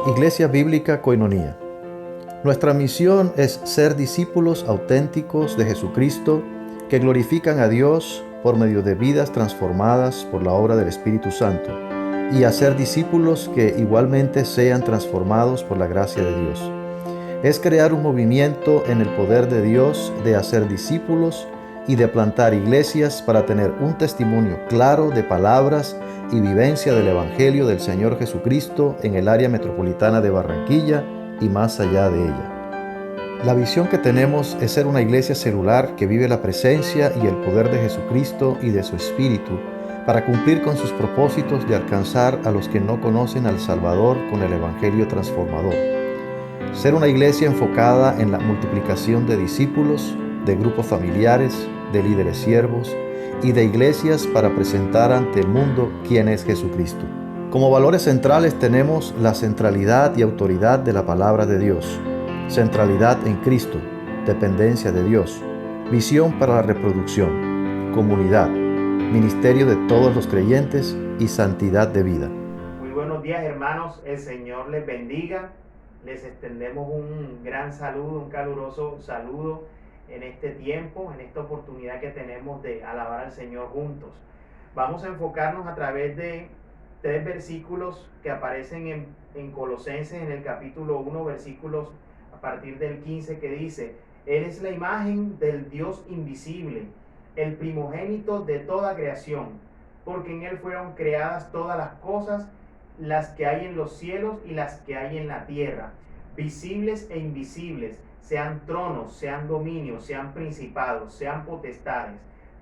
Iglesia Bíblica Koinonía. Nuestra misión es ser discípulos auténticos de Jesucristo que glorifican a Dios por medio de vidas transformadas por la obra del Espíritu Santo y hacer discípulos que igualmente sean transformados por la gracia de Dios. Es crear un movimiento en el poder de Dios de hacer discípulos y de plantar iglesias para tener un testimonio claro de palabras y vivencia del Evangelio del Señor Jesucristo en el área metropolitana de Barranquilla y más allá de ella. La visión que tenemos es ser una iglesia celular que vive la presencia y el poder de Jesucristo y de su Espíritu para cumplir con sus propósitos de alcanzar a los que no conocen al Salvador con el Evangelio transformador. Ser una iglesia enfocada en la multiplicación de discípulos, de grupos familiares, de líderes siervos y de iglesias para presentar ante el mundo quién es Jesucristo. Como valores centrales tenemos la centralidad y autoridad de la palabra de Dios, centralidad en Cristo, dependencia de Dios, visión para la reproducción, comunidad, ministerio de todos los creyentes y santidad de vida. Muy buenos días, hermanos, el Señor les bendiga. Les extendemos un gran saludo, un caluroso saludo en este tiempo, en esta oportunidad que tenemos de alabar al Señor juntos. Vamos a enfocarnos a través de 3 versículos que aparecen en Colosenses, en el capítulo 1, versículos a partir del 15, que dice: Él es la imagen del Dios invisible, el primogénito de toda creación, porque en Él fueron creadas todas las cosas, las que hay en los cielos y las que hay en la tierra, visibles e invisibles, sean tronos, sean dominios, sean principados, sean potestades.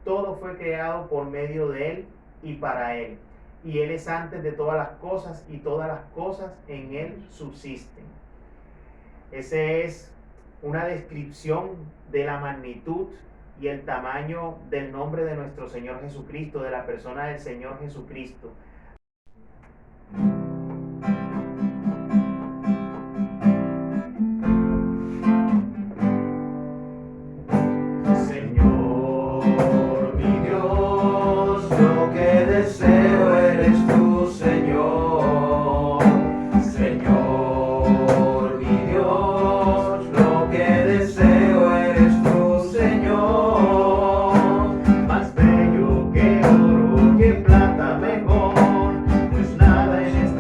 Todo fue creado por medio de Él y para Él. Y Él es antes de todas las cosas, y todas las cosas en Él subsisten. Esa es una descripción de la magnitud y el tamaño del nombre de nuestro Señor Jesucristo, de la persona del Señor Jesucristo. Señor, mi Dios, lo que deseo eres tú, Señor. Señor, mi Dios, lo que deseo eres tú, Señor. Más bello que oro, que plata mejor, pues nada en esta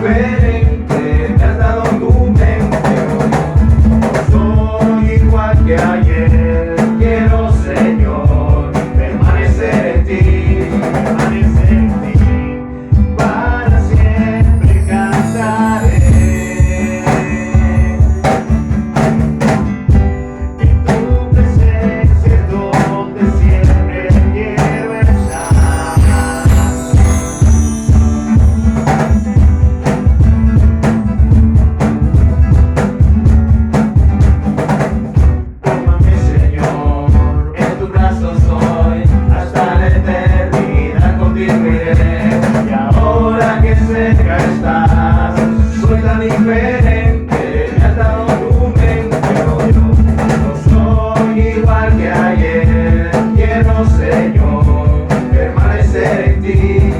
diferente, me has dado tu mente. No soy igual que ayer, quiero, Señor, permanecer en ti, para siempre cantaré. En tu presencia es donde siempre quiero estar. Tómame, Señor, en tus brazos hoy, hasta la eternidad contigo iré. Y ahora que cerca estás, soy tan diferente, me has dado tu mente. No soy igual que ayer, quiero, Señor, permanecer en ti.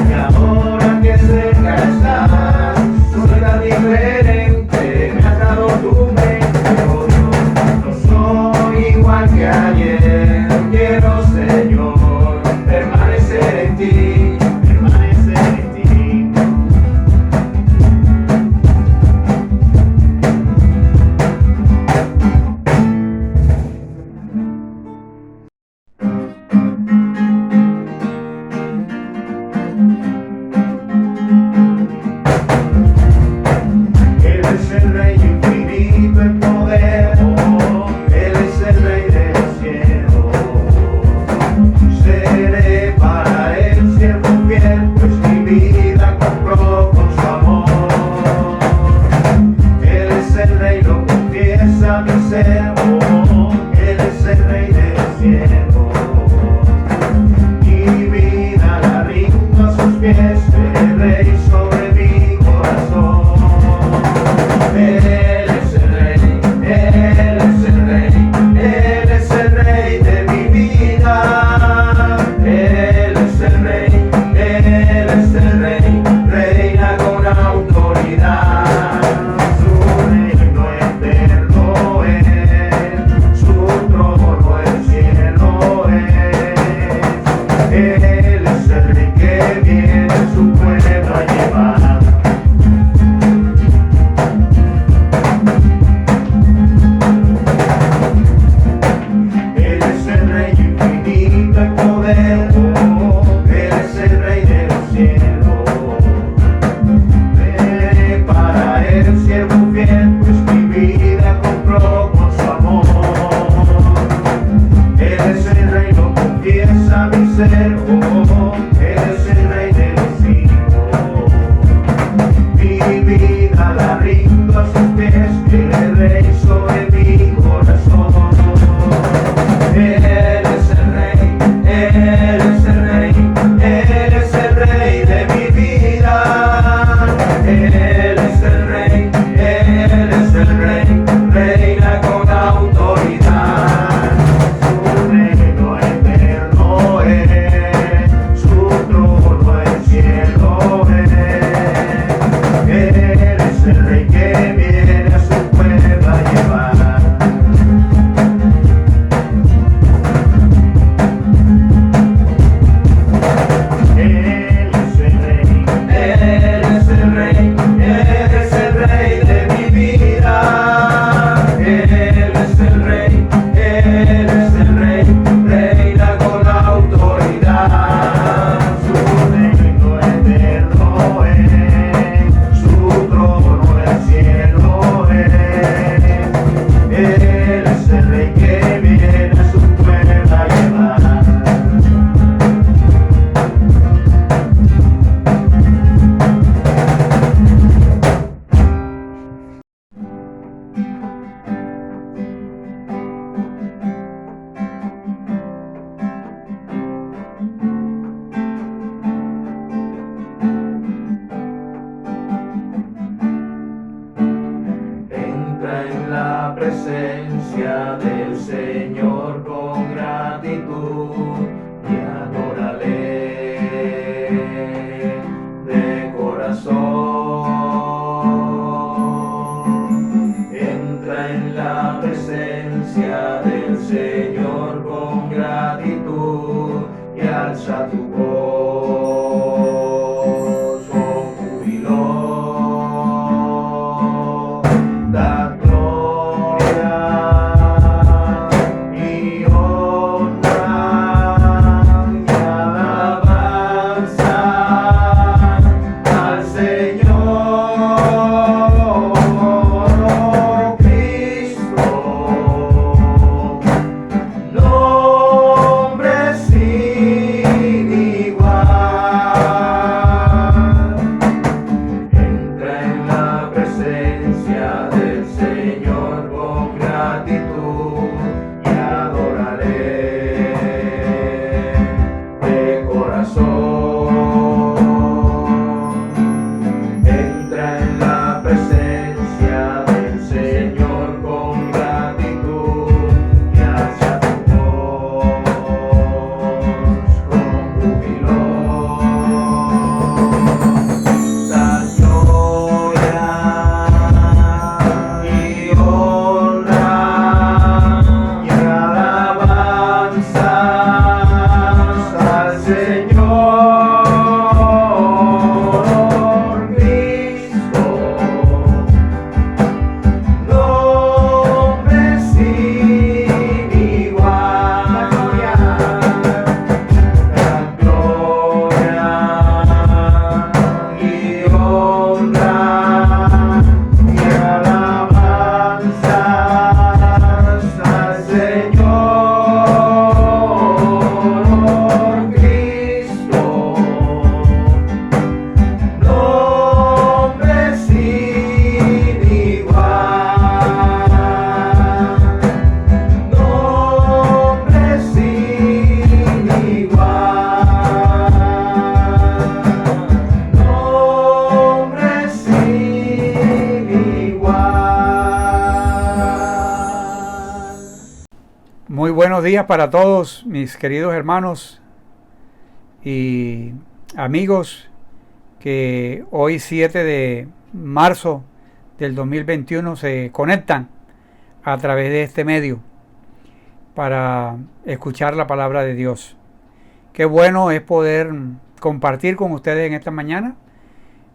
Y ahora que cerca estás, soy tan diferente, me has dado tu mente, oh Dios. No soy igual que ayer, quiero, Señor, permanecer en ti, permanecer en ti. Él es el Rey infinito en poder, Él es el Rey de los cielos. Seré para Él siervo fiel, pues mi vida compró con su amor. Él es el Rey, lo confiesa mi servo, Él es el Rey de los cielos. Mi vida la rindo a sus pies, el Rey sobre mi corazón. Él es el Rey, Él es el Rey, Él es el Rey de mi vida. Él es el Rey, Él es el Rey, reina con autoridad. Su reino eterno es, su trono el cielo es. Él es el Rey que viene a su pueblo a llevar. Él es el Rey infinito en poder, Él es el Rey de los cielos. Para Él siervo fiel, pues mi vida compró con su amor. Él es el Rey, lo confiesa mi servo, Él es el Rey de los hijos. Mi vida la rindo a sus pies, Él es Rey sobre mi corazón. Él es el Rey, Él es el Rey, Él es el Rey de mi vida. Él es el Rey, Él es el Rey, reina con autoridad. Su reino eterno es, su trono el cielo es. Él es el Rey que viene a su pueblo a llevar. Él es el Rey, Él es el Rey, Él es el Rey de mi vida. Él es el Rey, Él es el Rey, reina con autoridad. Su reino eterno es, su trono el cielo es. Él es el Rey que viene a su pueblo a llevar. Entra en la presencia del Señor con gratitud y adórale de corazón. Entra en la presencia del Señor con gratitud y alza tu voz con júbilo. días para todos mis queridos hermanos y amigos que hoy 7 de marzo del 2021 se conectan a través de este medio para escuchar la palabra de Dios. Qué bueno es poder compartir con ustedes en esta mañana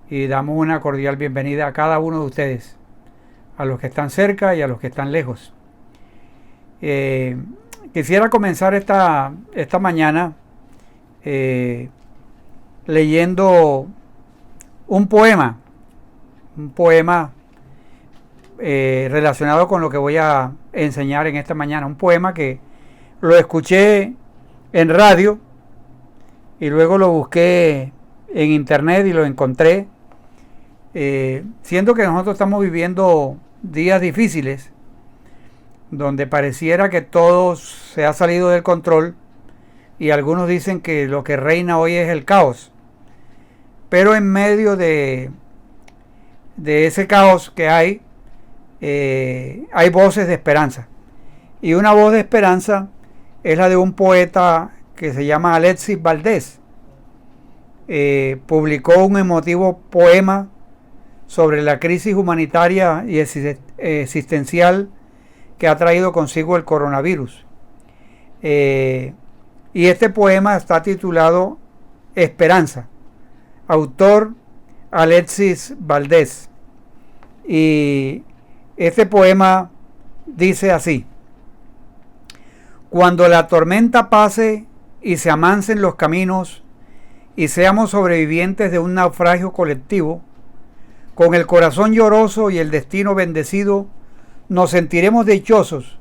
y damos una cordial bienvenida a cada uno de ustedes, a los que están cerca y a los que están lejos. Quisiera comenzar esta mañana leyendo un poema relacionado con lo que voy a enseñar en esta mañana. Un poema que lo escuché en radio y luego lo busqué en internet y lo encontré. Siento que nosotros estamos viviendo días difíciles donde pareciera que todo se ha salido del control y algunos dicen que lo que reina hoy es el caos. Pero en medio de ese caos que hay voces de esperanza. Y una voz de esperanza es la de un poeta que se llama Alexis Valdés. Publicó un emotivo poema sobre la crisis humanitaria y existencial que ha traído consigo el coronavirus. Y este poema está titulado Esperanza. Autor Alexis Valdés. Y este poema dice así: cuando la tormenta pase y se amansen los caminos y seamos sobrevivientes de un naufragio colectivo, con el corazón lloroso y el destino bendecido, nos sentiremos dichosos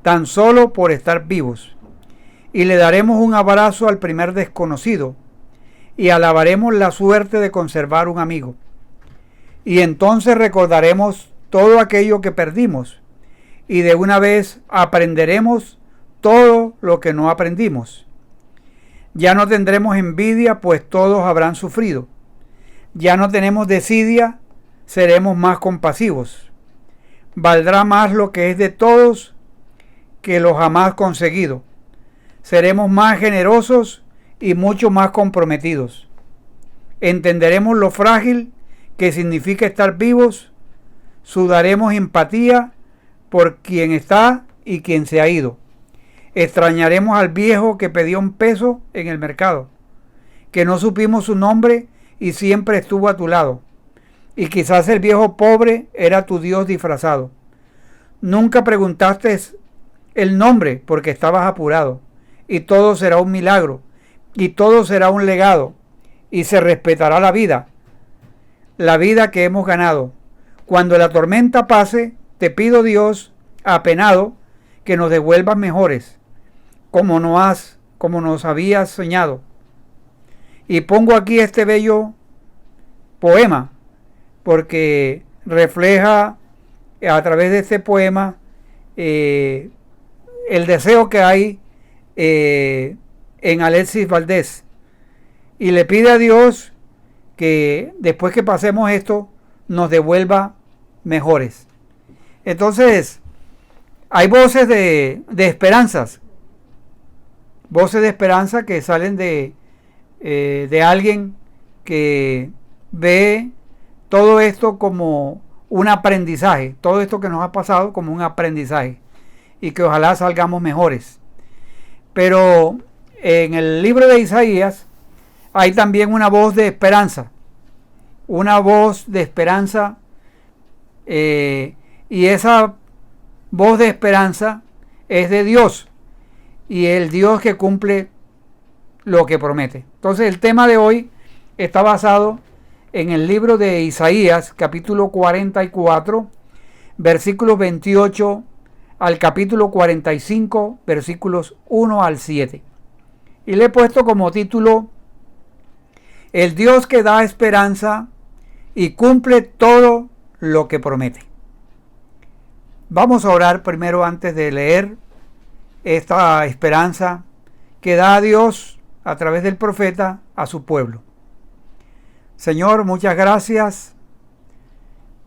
tan solo por estar vivos, y le daremos un abrazo al primer desconocido, y alabaremos la suerte de conservar un amigo. Y entonces recordaremos todo aquello que perdimos, y de una vez aprenderemos todo lo que no aprendimos. Ya no tendremos envidia, pues todos habrán sufrido. Ya no tenemos desidia, seremos más compasivos. Valdrá más lo que es de todos que lo jamás conseguido. Seremos más generosos y mucho más comprometidos. Entenderemos lo frágil que significa estar vivos. Sudaremos empatía por quien está y quien se ha ido. Extrañaremos al viejo que pedía un peso en el mercado, que no supimos su nombre y siempre estuvo a tu lado. Y quizás el viejo pobre era tu Dios disfrazado. Nunca preguntaste el nombre porque estabas apurado. Y todo será un milagro. Y todo será un legado. Y se respetará la vida que hemos ganado. Cuando la tormenta pase, te pido, Dios, apenado, que nos devuelvas mejores, como nos habías soñado. Y pongo aquí este bello poema, porque refleja a través de este poema el deseo que hay en Alexis Valdés, y le pide a Dios que después que pasemos esto nos devuelva mejores. Entonces hay voces de esperanzas, voces de esperanza que salen de alguien que ve todo esto como un aprendizaje, todo esto que nos ha pasado como un aprendizaje, y que ojalá salgamos mejores. Pero en el libro de Isaías hay también una voz de esperanza, y esa voz de esperanza es de Dios, y el Dios que cumple lo que promete. Entonces el tema de hoy está basado en el libro de Isaías, capítulo 44, versículos 28 al capítulo 45, versículos 1 al 7. Y le he puesto como título: el Dios que da esperanza y cumple todo lo que promete. Vamos a orar primero antes de leer esta esperanza que da a Dios a través del profeta a su pueblo. Señor, muchas gracias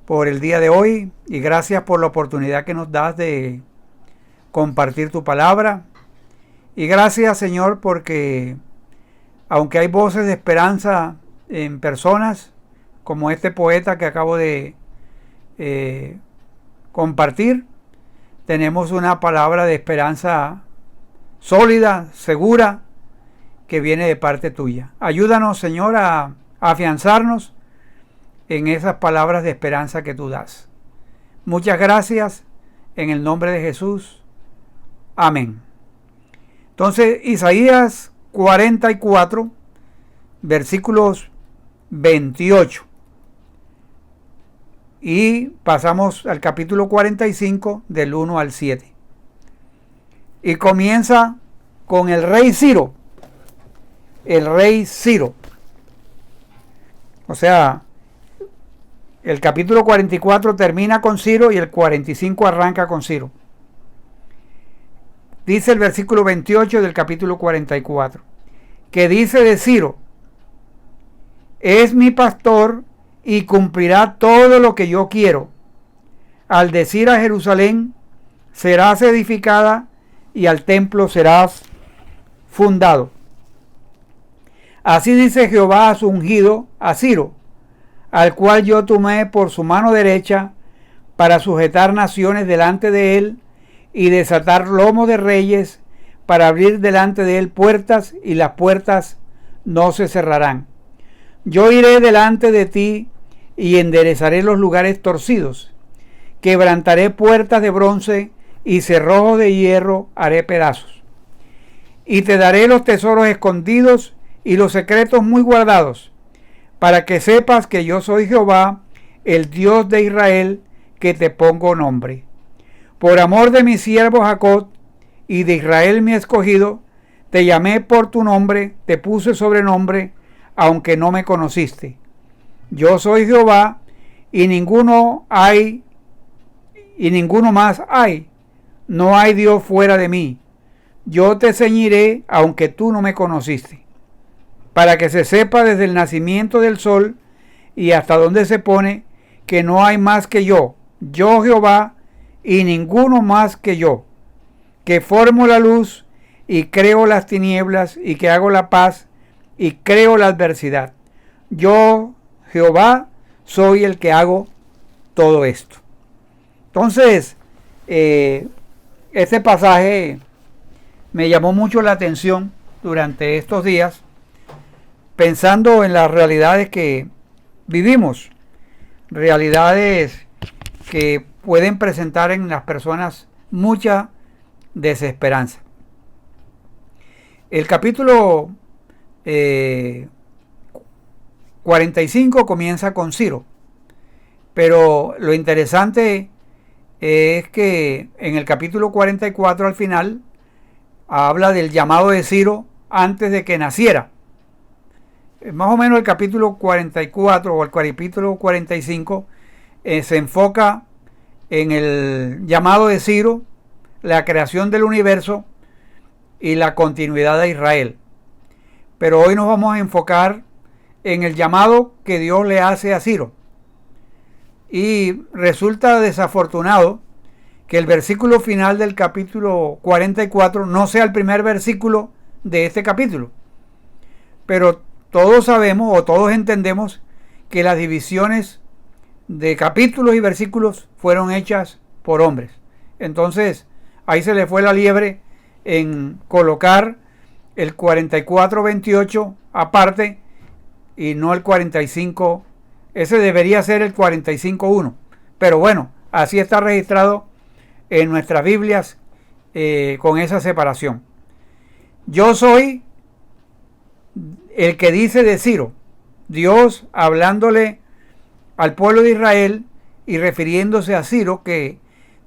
por el día de hoy y gracias por la oportunidad que nos das de compartir tu palabra. Y gracias, Señor, porque aunque hay voces de esperanza en personas como este poeta que acabo de compartir, tenemos una palabra de esperanza sólida, segura, que viene de parte tuya. Ayúdanos, Señor, a afianzarnos en esas palabras de esperanza que tú das. Muchas gracias, en el nombre de Jesús. Amén. Entonces, Isaías 44, versículos 28. Y pasamos al capítulo 45, del 1 al 7. Y comienza con el rey Ciro. El rey Ciro. O sea, el capítulo 44 termina con Ciro y el 45 arranca con Ciro. Dice el versículo 28 del capítulo 44, que dice de Ciro: es mi pastor y cumplirá todo lo que yo quiero. Al decir a Jerusalén, serás edificada, y al templo serás fundado. Así dice Jehová a su ungido, a Ciro, al cual yo tomé por su mano derecha para sujetar naciones delante de él y desatar lomos de reyes, para abrir delante de él puertas, y las puertas no se cerrarán. Yo iré delante de ti y enderezaré los lugares torcidos. Quebrantaré puertas de bronce y cerrojos de hierro haré pedazos. Y te daré los tesoros escondidos y los secretos muy guardados, para que sepas que yo soy Jehová, el Dios de Israel, que te pongo nombre. Por amor de mi siervo Jacob y de Israel mi escogido, te llamé por tu nombre, te puse sobrenombre, aunque no me conociste. Yo soy Jehová, y ninguno más hay. No hay Dios fuera de mí. Yo te ceñiré, aunque tú no me conociste, para que se sepa desde el nacimiento del sol y hasta donde se pone, que no hay más que yo Jehová, y ninguno más que yo, que formo la luz y creo las tinieblas, y que hago la paz y creo la adversidad. Yo, Jehová, soy el que hago todo esto. Entonces, este pasaje me llamó mucho la atención durante estos días, pensando en las realidades que vivimos, realidades que pueden presentar en las personas mucha desesperanza. El capítulo 45 comienza con Ciro, pero lo interesante es que en el capítulo 44 al final habla del llamado de Ciro antes de que naciera. Más o menos el capítulo 44 o el capítulo 45 se enfoca en el llamado de Ciro, la creación del universo y la continuidad de Israel. Pero hoy nos vamos a enfocar en el llamado que Dios le hace a Ciro. Y resulta desafortunado que el versículo final del capítulo 44 no sea el primer versículo de este capítulo. Pero todos sabemos o todos entendemos que las divisiones de capítulos y versículos fueron hechas por hombres. Entonces, ahí se le fue la liebre en colocar el 44-28 aparte y no el 45. Ese debería ser el 45-1. Pero bueno, así está registrado en nuestras Biblias con esa separación. Yo soy el que dice de Ciro, Dios hablándole al pueblo de Israel y refiriéndose a Ciro, que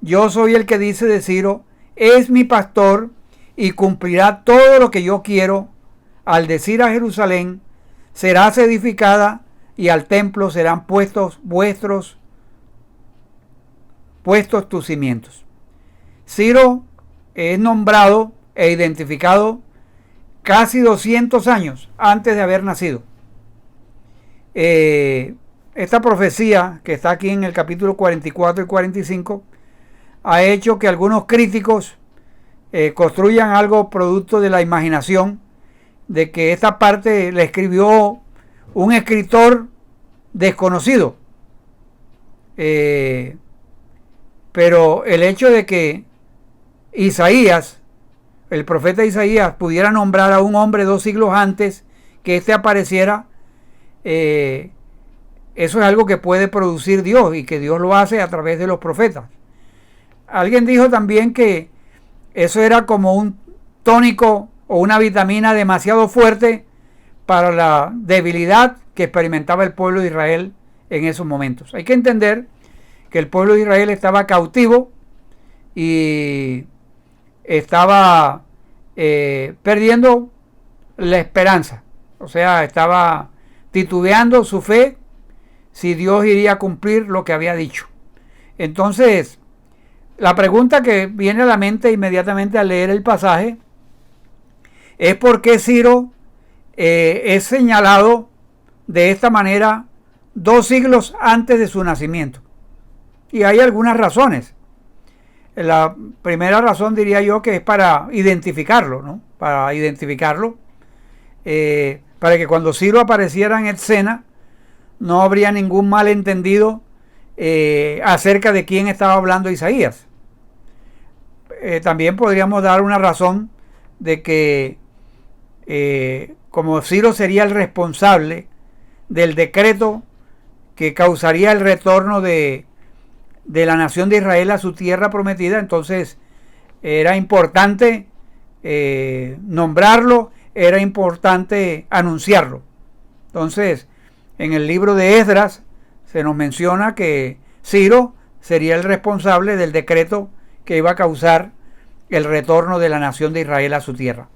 yo soy el que dice de Ciro, es mi pastor y cumplirá todo lo que yo quiero. Al decir a Jerusalén, serás edificada, y al templo serán puestos tus cimientos. Ciro es nombrado e identificado casi 200 años antes de haber nacido. Esta profecía que está aquí en el capítulo 44 y 45 ha hecho que algunos críticos construyan algo producto de la imaginación, de que esta parte la escribió un escritor desconocido. Pero el hecho de que Isaías, el profeta Isaías, pudiera nombrar a un hombre 2 siglos antes que éste apareciera, eso es algo que puede producir Dios y que Dios lo hace a través de los profetas. Alguien dijo también que eso era como un tónico o una vitamina demasiado fuerte para la debilidad que experimentaba el pueblo de Israel en esos momentos. Hay que entender que el pueblo de Israel estaba cautivo y estaba perdiendo la esperanza. O sea, estaba titubeando su fe si Dios iría a cumplir lo que había dicho. Entonces, la pregunta que viene a la mente inmediatamente al leer el pasaje es por qué Ciro es señalado de esta manera 2 siglos antes de su nacimiento. Y hay algunas razones. La primera razón diría yo que es para identificarlo, ¿no? Para identificarlo, para que cuando Ciro apareciera en escena no habría ningún malentendido acerca de quién estaba hablando Isaías. También podríamos dar una razón de que como Ciro sería el responsable del decreto que causaría el retorno de la nación de Israel a su tierra prometida, entonces era importante nombrarlo, era importante anunciarlo. Entonces, en el libro de Esdras se nos menciona que Ciro sería el responsable del decreto que iba a causar el retorno de la nación de Israel a su tierra.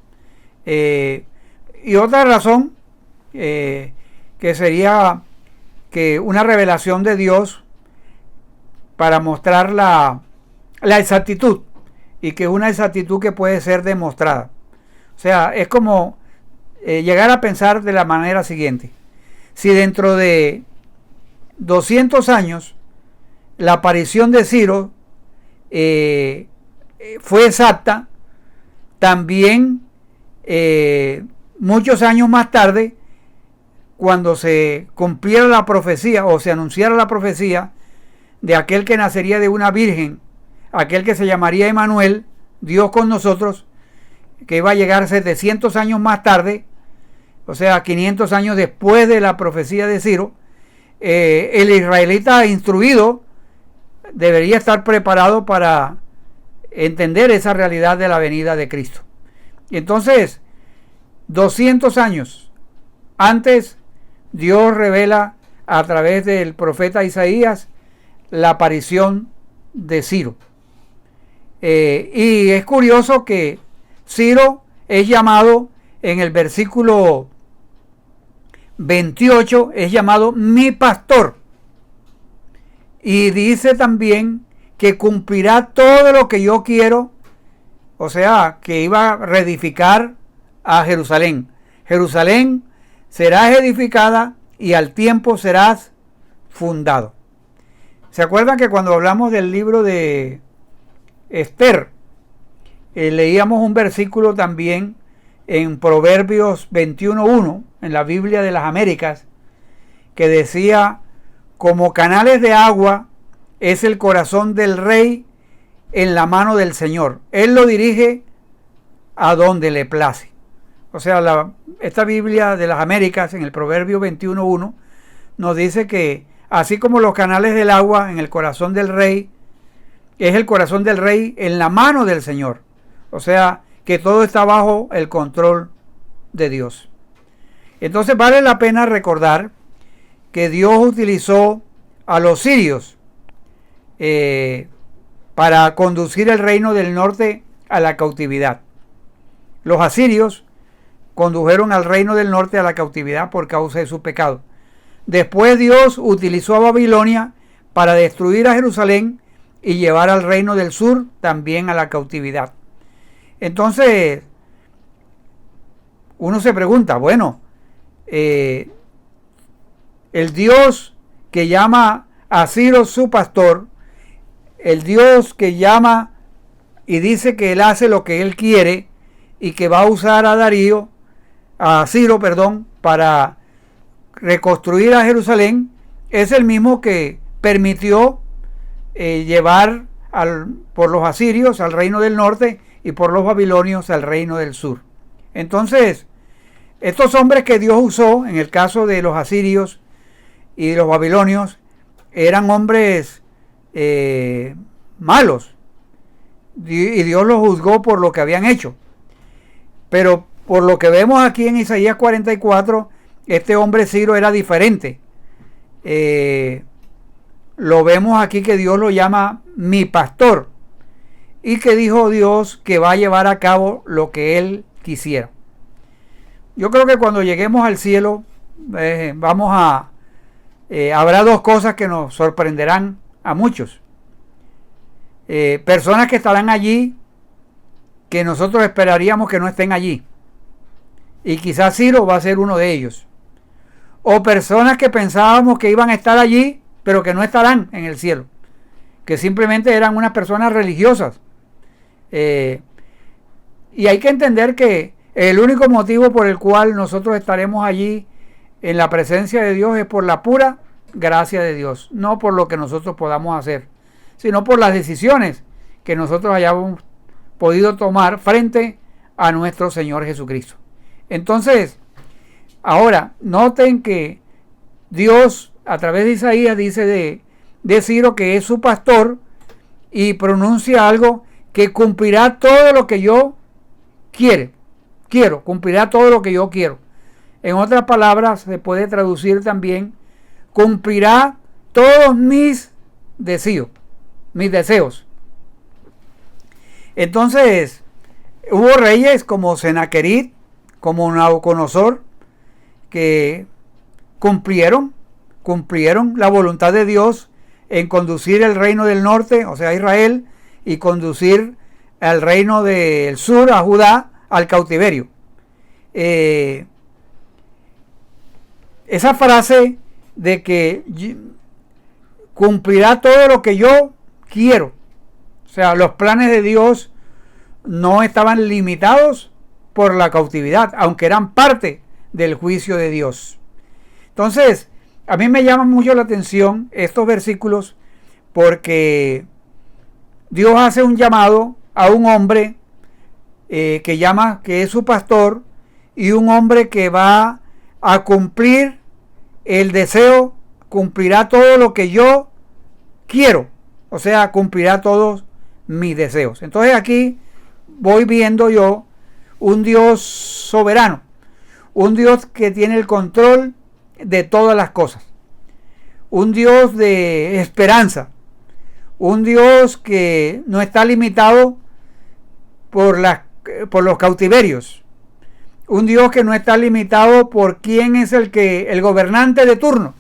Y otra razón que sería que una revelación de Dios para mostrar la exactitud, y que es una exactitud que puede ser demostrada. O sea, es como llegar a pensar de la manera siguiente: si dentro de 200 años la aparición de Ciro fue exacta, también muchos años más tarde, cuando se cumpliera la profecía o se anunciara la profecía de aquel que nacería de una virgen, aquel que se llamaría Emmanuel, Dios con nosotros, que iba a llegar 700 años más tarde, o sea, 500 años después de la profecía de Ciro, el israelita instruido debería estar preparado para entender esa realidad de la venida de Cristo. Y entonces, 200 años antes, Dios revela a través del profeta Isaías la aparición de Ciro. Y es curioso que Ciro es llamado en el versículo 28, es llamado mi pastor. Y dice también que cumplirá todo lo que yo quiero, o sea, que iba a reedificar a Jerusalén. Jerusalén serás edificada y al tiempo serás fundado. ¿Se acuerdan que cuando hablamos del libro de Esther, leíamos un versículo también en Proverbios 21:1, en la Biblia de las Américas, que decía: como canales de agua es el corazón del rey en la mano del Señor, él lo dirige a donde le place. O sea, esta Biblia de las Américas, en el Proverbio 21:1, nos dice que así como los canales del agua en el corazón del rey, es el corazón del rey en la mano del Señor. O sea, que todo está bajo el control de Dios. Entonces vale la pena recordar que Dios utilizó a los sirios para conducir el reino del norte a la cautividad. Los asirios condujeron al reino del norte a la cautividad por causa de su pecado. Después Dios utilizó a Babilonia para destruir a Jerusalén y llevar al reino del sur también a la cautividad. Entonces, uno se pregunta, bueno, el Dios que llama a Ciro su pastor, el Dios que llama y dice que él hace lo que él quiere y que va a usar a Ciro, para reconstruir a Jerusalén, es el mismo que permitió llevar por los asirios al reino del norte y por los babilonios al reino del sur. Entonces, estos hombres que Dios usó, en el caso de los asirios y de los babilonios, eran hombres malos, y Dios los juzgó por lo que habían hecho. Pero por lo que vemos aquí en Isaías 44, este hombre Ciro era diferente. Lo vemos aquí que Dios lo llama mi pastor, y que dijo Dios que va a llevar a cabo lo que él quisiera. Yo creo que cuando lleguemos al cielo habrá dos cosas que nos sorprenderán a muchos. Personas que estarán allí que nosotros esperaríamos que no estén allí, y quizás Ciro va a ser uno de ellos. O personas que pensábamos que iban a estar allí pero que no estarán en el cielo, que simplemente eran unas personas religiosas. Y hay que entender que el único motivo por el cual nosotros estaremos allí en la presencia de Dios es por la pura gracia de Dios, no por lo que nosotros podamos hacer, sino por las decisiones que nosotros hayamos podido tomar frente a nuestro Señor Jesucristo. Entonces, ahora, noten que Dios, a través de Isaías, dice de Ciro que es su pastor, y pronuncia algo que cumplirá todo lo que yo quiero, cumplirá todo lo que yo quiero. En otras palabras, se puede traducir también, cumplirá todos mis deseos. Entonces, hubo reyes como Senaquerib, como Nabucodonosor, que cumplieron la voluntad de Dios en conducir el reino del norte, o sea, Israel, y conducir al reino del sur, a Judá, al cautiverio. Esa frase de que cumplirá todo lo que yo quiero, o sea, los planes de Dios no estaban limitados por la cautividad, aunque eran parte del juicio de Dios. Entonces, a mí me llama mucho la atención estos versículos, porque Dios hace un llamado a un hombre que es su pastor, y un hombre que va a cumplir el deseo, cumplirá todo lo que yo quiero, o sea, cumplirá todos mis deseos. Entonces aquí voy viendo yo un Dios soberano, un Dios que tiene el control de todas las cosas, un Dios de esperanza, un Dios que no está limitado por los cautiverios, un Dios que no está limitado por quién es el gobernante de turno.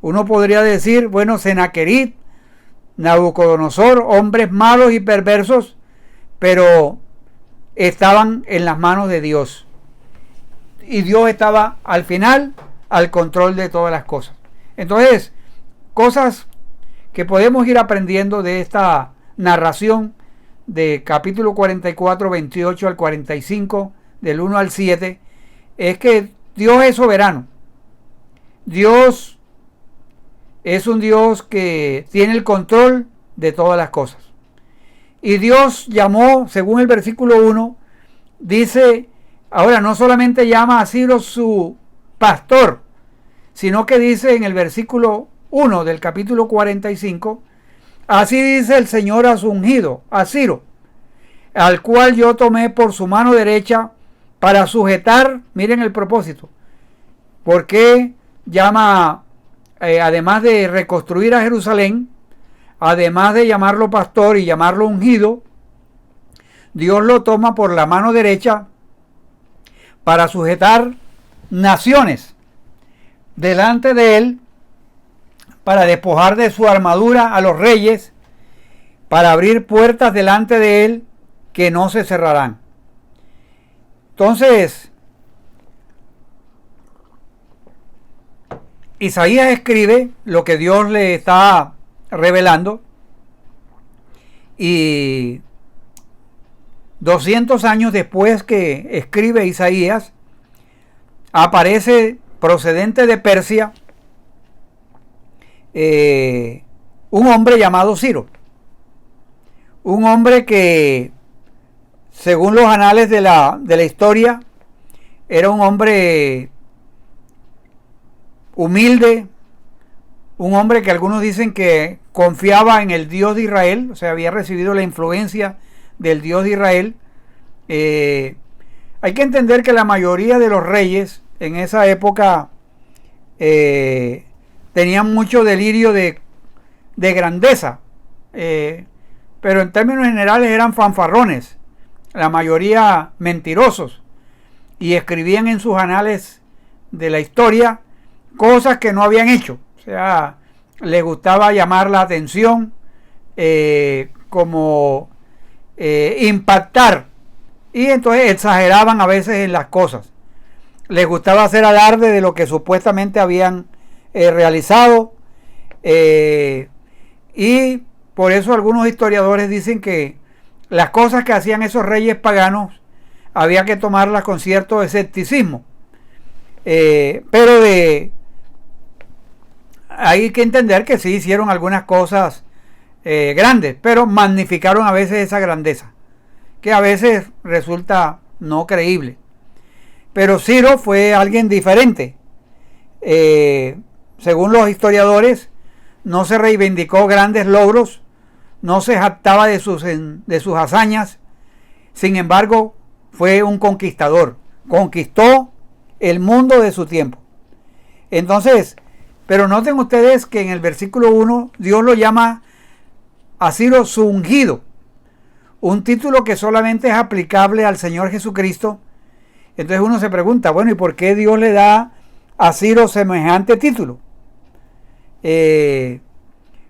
Uno podría decir, bueno, Senaquerib, Nabucodonosor, hombres malos y perversos, pero estaban en las manos de Dios, y Dios estaba al final al control de todas las cosas. Entonces, cosas que podemos ir aprendiendo de esta narración de capítulo 44, 28 al 45, del 1 al 7, es que Dios es soberano. Dios es un Dios que tiene el control de todas las cosas. Y Dios llamó, según el versículo 1, dice, ahora no solamente llama a Ciro su pastor, sino que dice en el versículo 1 del capítulo 45, así dice el Señor a su ungido, a Ciro, al cual yo tomé por su mano derecha para sujetar, miren el propósito, porque llama, además de reconstruir a Jerusalén, además de llamarlo pastor y llamarlo ungido, Dios lo toma por la mano derecha para sujetar naciones delante de él, para despojar de su armadura a los reyes, para abrir puertas delante de él que no se cerrarán. Entonces, Isaías escribe lo que Dios le está revelando, Y 200 años después que escribe Isaías, aparece procedente de Persia un hombre llamado Ciro. Un hombre que, según los anales de la historia, era un hombre humilde, un hombre que algunos dicen que confiaba en el Dios de Israel, o sea, había recibido la influencia del Dios de Israel. Hay que entender que la mayoría de los reyes en esa época tenían mucho delirio de grandeza, pero en términos generales eran fanfarrones, la mayoría mentirosos, y escribían en sus anales de la historia cosas que no habían hecho. O sea, les gustaba llamar la atención, como impactar, y entonces exageraban a veces en las cosas. Les gustaba hacer alarde de lo que supuestamente habían realizado, y por eso algunos historiadores dicen que las cosas que hacían esos reyes paganos había que tomarlas con cierto escepticismo, pero hay que entender que sí hicieron algunas cosas grandes, pero magnificaron a veces esa grandeza, que a veces resulta no creíble. Pero Ciro fue alguien diferente. Según los historiadores, no se reivindicó grandes logros, no se jactaba de sus hazañas. Sin embargo, fue un conquistador, conquistó el mundo de su tiempo. Entonces, pero noten ustedes que en el versículo 1 Dios lo llama a Ciro su ungido, un título que solamente es aplicable al Señor Jesucristo. Entonces uno se pregunta, bueno, ¿y por qué Dios le da a Ciro semejante título?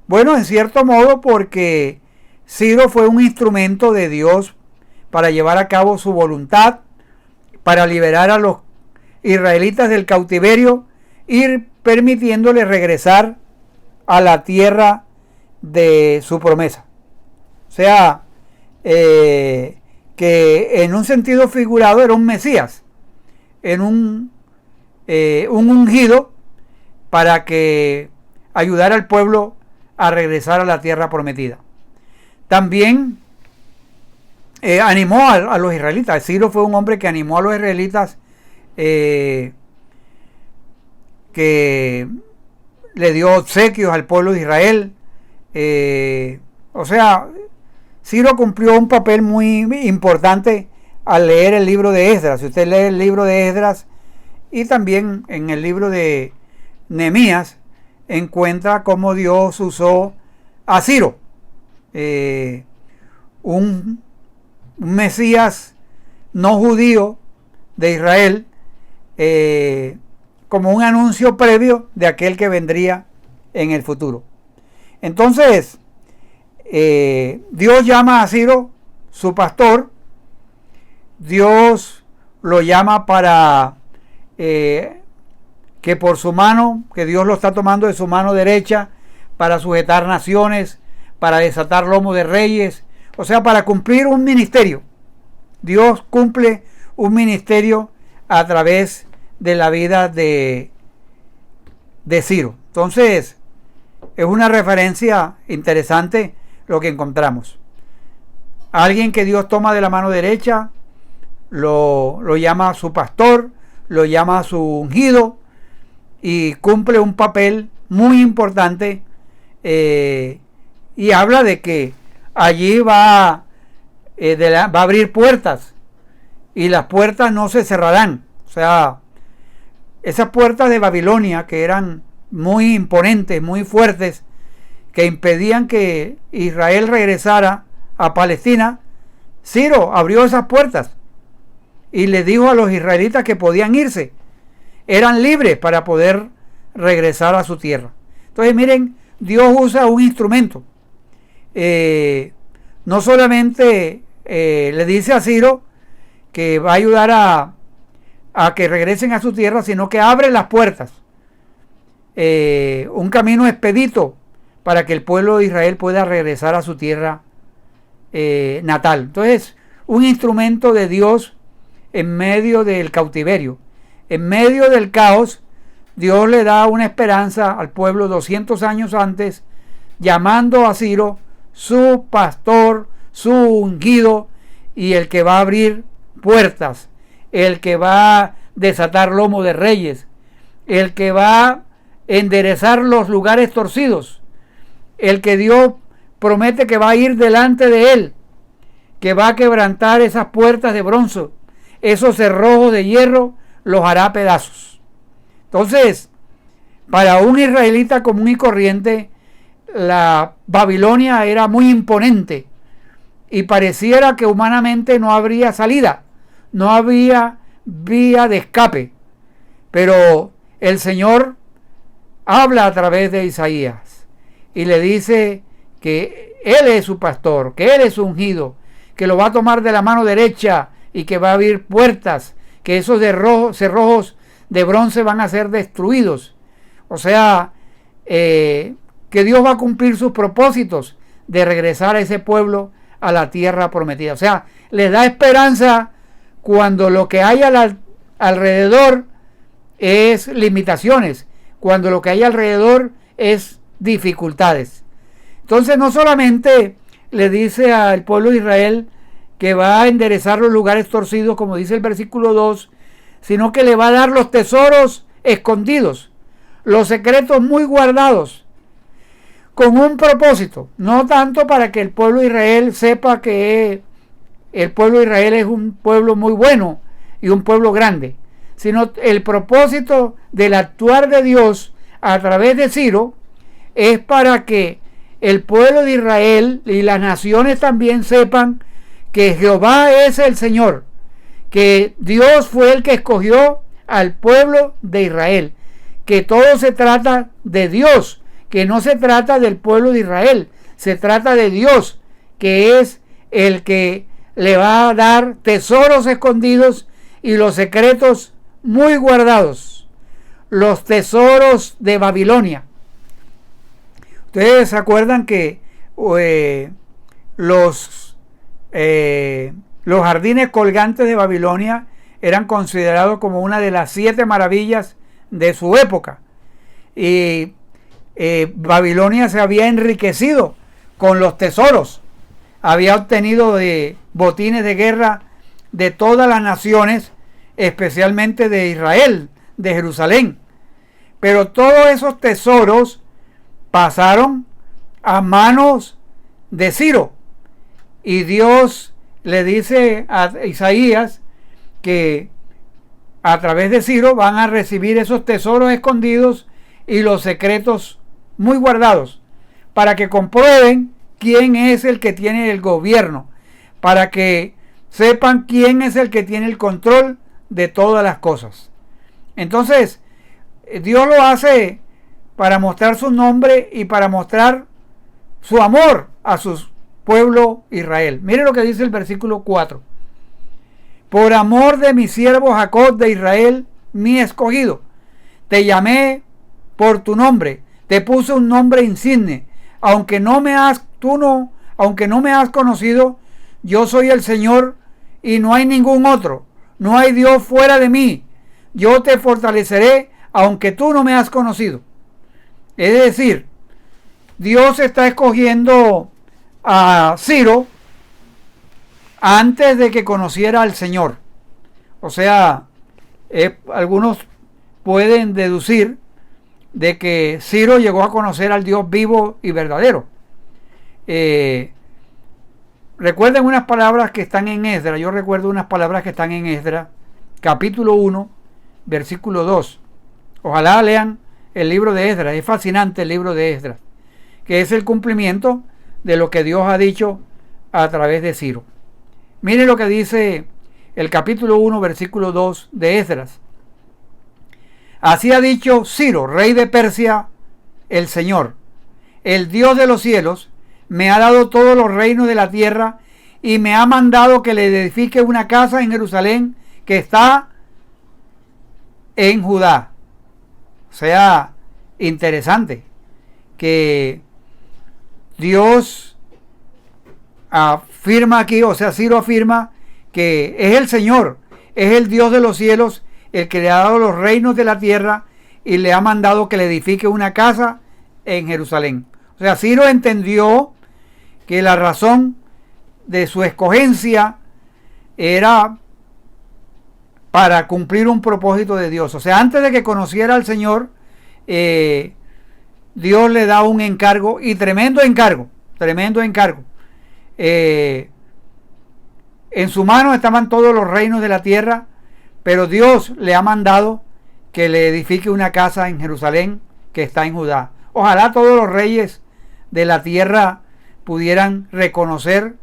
Bueno, en cierto modo porque Ciro fue un instrumento de Dios para llevar a cabo su voluntad, para liberar a los israelitas del cautiverio, ir permitiéndole regresar a la tierra de su promesa. O sea, que en un sentido figurado era un Mesías, en un ungido para que ayudara al pueblo a regresar a la tierra prometida. También animó a los israelitas. Ciro fue un hombre que animó a los israelitas, que le dio obsequios al pueblo de Israel. O sea, Ciro cumplió un papel muy importante al leer el libro de Esdras. Si usted lee el libro de Esdras y también en el libro de Nehemías, encuentra cómo Dios usó a Ciro, un Mesías no judío de Israel, como un anuncio previo de aquel que vendría en el futuro. Entonces, Dios llama a Ciro su pastor. Dios lo llama para que por su mano, que Dios lo está tomando de su mano derecha para sujetar naciones, para desatar lomo de reyes, o sea, para cumplir un ministerio. Dios cumple un ministerio a través de la vida de Ciro. Entonces, es una referencia interesante lo que encontramos. Alguien que Dios toma de la mano derecha, lo llama su pastor, lo llama su ungido, y cumple un papel muy importante, y habla de que allí va a abrir puertas, y las puertas no se cerrarán. O sea, esas puertas de Babilonia, que eran muy imponentes, muy fuertes, que impedían que Israel regresara a Palestina, Ciro abrió esas puertas y le dijo a los israelitas que podían irse, eran libres para poder regresar a su tierra. Entonces miren, Dios usa un instrumento. No solamente le dice a Ciro que va a ayudar a que regresen a su tierra, sino que abre las puertas, un camino expedito para que el pueblo de Israel pueda regresar a su tierra natal. Entonces, un instrumento de Dios en medio del cautiverio, en medio del caos. Dios le da una esperanza al pueblo 200 años antes, llamando a Ciro su pastor, su ungido, y el que va a abrir puertas, el que va a desatar lomo de reyes, el que va a enderezar los lugares torcidos, el que Dios promete que va a ir delante de él, que va a quebrantar esas puertas de bronce, esos cerrojos de hierro los hará pedazos. Entonces, para un israelita común y corriente, la Babilonia era muy imponente y pareciera que humanamente no habría salida, no había vía de escape. Pero el Señor habla a través de Isaías y le dice que Él es su pastor, que Él es su ungido, que lo va a tomar de la mano derecha y que va a abrir puertas, que esos cerrojos de bronce van a ser destruidos. O sea, que Dios va a cumplir sus propósitos de regresar a ese pueblo a la tierra prometida. O sea, les da esperanza cuando lo que hay alrededor es limitaciones, cuando lo que hay alrededor es dificultades. Entonces, no solamente le dice al pueblo de Israel que va a enderezar los lugares torcidos, como dice el versículo 2, sino que le va a dar los tesoros escondidos, los secretos muy guardados, con un propósito, no tanto para que el pueblo de Israel sepa que el pueblo de Israel es un pueblo muy bueno y un pueblo grande, sino el propósito del actuar de Dios a través de Ciro es para que el pueblo de Israel y las naciones también sepan que Jehová es el Señor, que Dios fue el que escogió al pueblo de Israel, que todo se trata de Dios, que no se trata del pueblo de Israel, se trata de Dios, que es el que le va a dar tesoros escondidos y los secretos muy guardados, los tesoros de Babilonia. Ustedes se acuerdan que los jardines colgantes de Babilonia eran considerados como una de las 7 maravillas de su época, y Babilonia se había enriquecido con los tesoros, había obtenido botines de guerra de todas las naciones, especialmente de Israel, de Jerusalén, pero todos esos tesoros pasaron a manos de Ciro, y Dios le dice a Isaías que a través de Ciro van a recibir esos tesoros escondidos y los secretos muy guardados, para que comprueben quién es el que tiene el gobierno, para que sepan quién es el que tiene el control de todas las cosas. Entonces, Dios lo hace para mostrar su nombre y para mostrar su amor a su pueblo Israel. Mire lo que dice el versículo 4. Por amor de mi siervo Jacob de Israel, mi escogido, te llamé por tu nombre, te puse un nombre insigne, aunque no me has conocido, yo soy el Señor y no hay ningún otro, no hay Dios fuera de mí, yo te fortaleceré aunque tú no me has conocido. Es decir, Dios está escogiendo a Ciro antes de que conociera al Señor. O sea, algunos pueden deducir de que Ciro llegó a conocer al Dios vivo y verdadero. Recuerden unas palabras que están en Esdras. Yo recuerdo unas palabras que están en Esdras, capítulo 1, versículo 2. Ojalá lean el libro de Esdras. Es fascinante el libro de Esdras, que es el cumplimiento de lo que Dios ha dicho a través de Ciro. Miren lo que dice el capítulo 1, versículo 2 de Esdras. Así ha dicho Ciro, rey de Persia, el Señor, el Dios de los cielos, me ha dado todos los reinos de la tierra y me ha mandado que le edifique una casa en Jerusalén que está en Judá. O sea, interesante que Dios firma aquí, o sea, Ciro afirma que es el Señor, es el Dios de los cielos, el que le ha dado los reinos de la tierra y le ha mandado que le edifique una casa en Jerusalén. O sea, Ciro entendió que la razón de su escogencia era para cumplir un propósito de Dios. O sea, antes de que conociera al Señor, Dios le da un encargo, y tremendo encargo. En su mano estaban todos los reinos de la tierra, pero Dios le ha mandado que le edifique una casa en Jerusalén que está en Judá. Ojalá todos los reyes de la tierra pudieran reconocer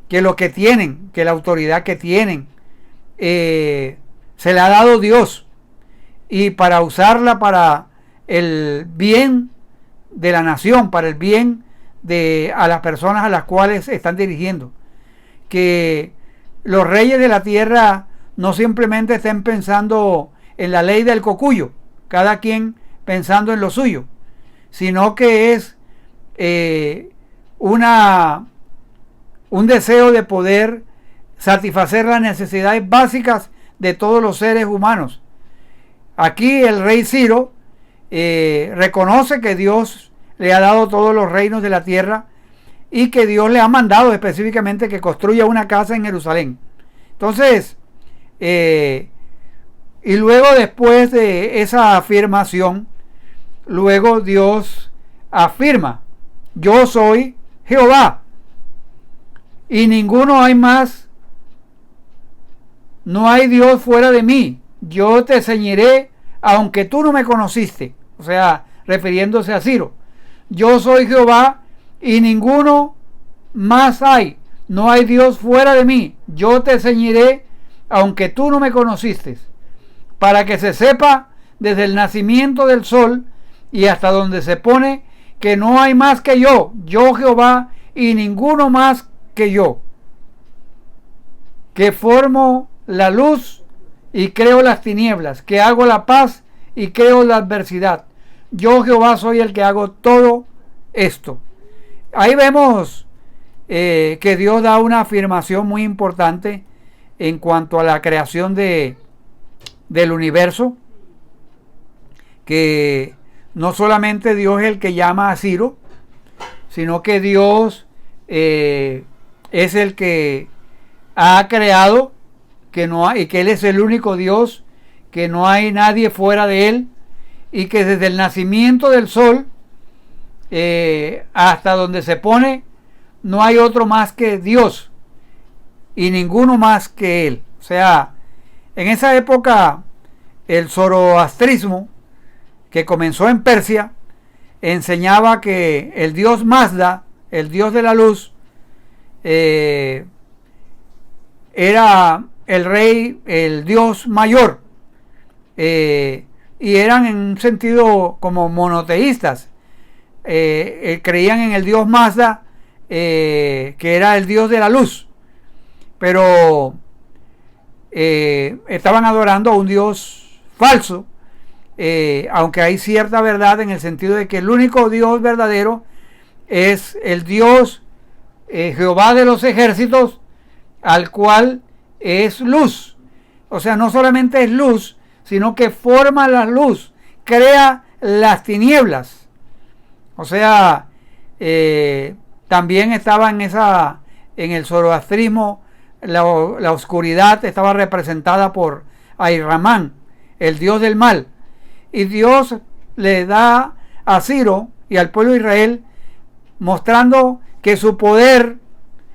que lo que tienen, que la autoridad que tienen, se le ha dado Dios, y para usarla para el bien de la nación, para el bien de a las personas a las cuales están dirigiendo. Que los reyes de la tierra no simplemente estén pensando en la ley del cocuyo, cada quien pensando en lo suyo, sino que es un deseo de poder satisfacer las necesidades básicas de todos los seres humanos. Aquí el rey Ciro reconoce que Dios le ha dado todos los reinos de la tierra y que Dios le ha mandado específicamente que construya una casa en Jerusalén. Entonces, y luego, después de esa afirmación, luego Dios afirma: yo soy Jehová y ninguno hay más, no hay Dios fuera de mí, yo te ceñiré aunque tú no me conociste. O sea, refiriéndose a Ciro: yo soy Jehová y ninguno más hay, no hay Dios fuera de mí, yo te ceñiré aunque tú no me conociste, para que se sepa desde el nacimiento del sol y hasta donde se pone, que no hay más que yo Jehová, y ninguno más que yo, que formo la luz y creo las tinieblas, que hago la paz y creo la adversidad. Yo Jehová soy el que hago todo esto. Ahí vemos que Dios da una afirmación muy importante en cuanto a la creación del universo, que no solamente Dios es el que llama a Ciro, sino que Dios es el que ha creado, que no hay, y que Él es el único Dios, que no hay nadie fuera de Él, y que desde el nacimiento del sol hasta donde se pone, no hay otro más que Dios y ninguno más que Él. O sea, en esa época el zoroastrismo, que comenzó en Persia, enseñaba que el dios Mazda, el dios de la luz, era el rey, el dios mayor, y eran en un sentido como monoteístas. Creían en el dios Mazda, que era el dios de la luz, pero estaban adorando a un dios falso, aunque hay cierta verdad en el sentido de que el único Dios verdadero es el Dios Jehová de los ejércitos, al cual es luz. O sea, no solamente es luz, sino que forma la luz, crea las tinieblas. O sea, también estaba en el zoroastrismo, la oscuridad estaba representada por Ahriman, el dios del mal. Y Dios le da a Ciro y al pueblo de Israel, mostrando que su poder,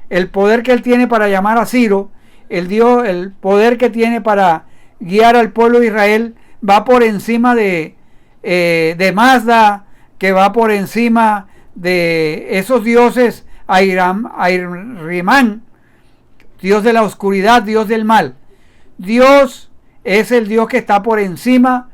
el poder que él tiene para llamar a Ciro, el poder que tiene para guiar al pueblo de Israel, va por encima de Mazda, que va por encima de esos dioses, Ahriman, Dios de la oscuridad, Dios del mal. Dios es el Dios que está por encima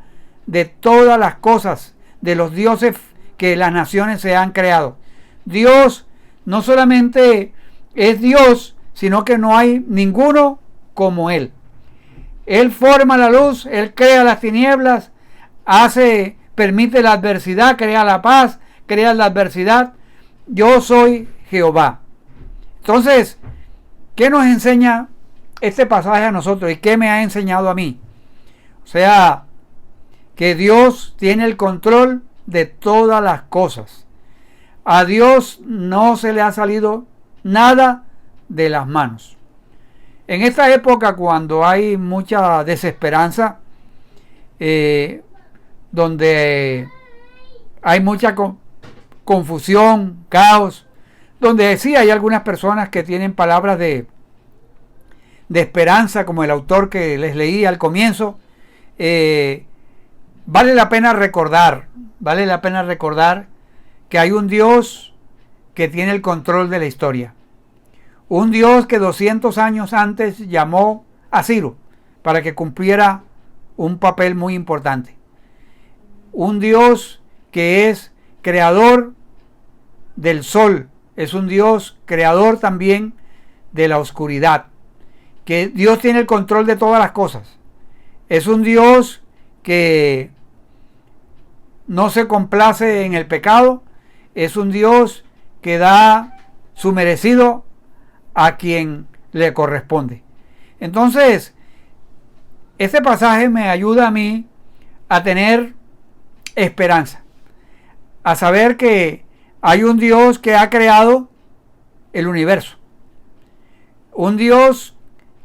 de todas las cosas, de los dioses que las naciones se han creado. Dios no solamente es Dios, sino que no hay ninguno como Él. Él forma la luz, Él crea las tinieblas, permite la adversidad, crea la paz, crea la adversidad. Yo soy Jehová. Entonces, ¿Qué nos enseña este pasaje a nosotros y qué me ha enseñado a mí? O sea, que Dios tiene el control de todas las cosas. A Dios no se le ha salido nada de las manos. En esta época, cuando hay mucha desesperanza, donde hay mucha confusión, caos, donde sí hay algunas personas que tienen palabras de esperanza, como el autor que les leí al comienzo, vale la pena recordar que hay un Dios que tiene el control de la historia. Un Dios que 200 años antes llamó a Ciro para que cumpliera un papel muy importante. Un Dios que es creador del sol, es un Dios creador también de la oscuridad, que Dios tiene el control de todas las cosas. Es un Dios que no se complace en el pecado, es un Dios que da su merecido a quien le corresponde. Entonces, este pasaje me ayuda a mí a tener esperanza, a saber que hay un Dios que ha creado el universo, un Dios